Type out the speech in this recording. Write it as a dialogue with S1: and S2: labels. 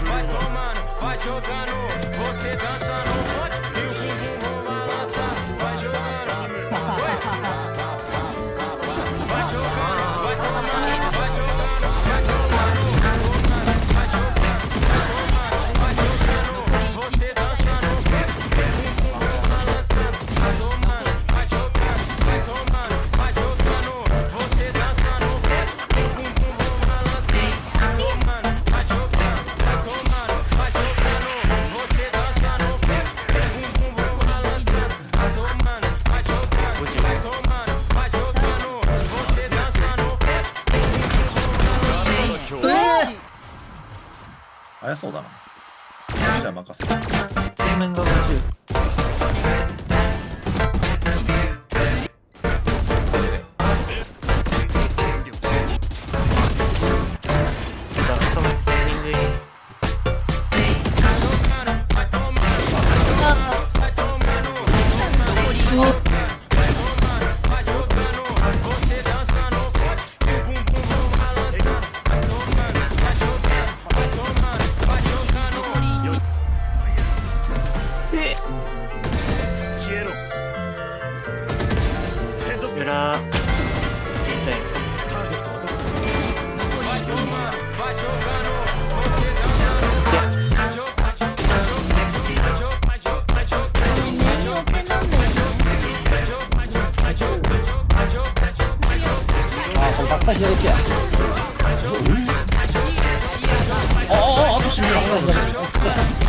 S1: vai tomando, vai jogando, você dança no funk e o bumbum vou balançar, vai jogando, vai jogando, vai tomando, vai jogando, vai tomando, vai jogando, vai jogando, você dança no funk, bumbum vou balançar, vai tomando, vai jogando, vai tomando, vai jogando, você dança no funk, bumbum vou balançar, tomando, vai jogando, vai tomando, vai jogando, você dança no funk, bumbum vou balançar, vai tomando, vai jogando, vai tomando, vai jogando, você dança no funk, bumbum vou balançar.
S2: 早そうだな。じゃあ任せる。
S3: 正面が50。裏
S4: あ、これバックサイ左行けや。
S2: あと閉めろ。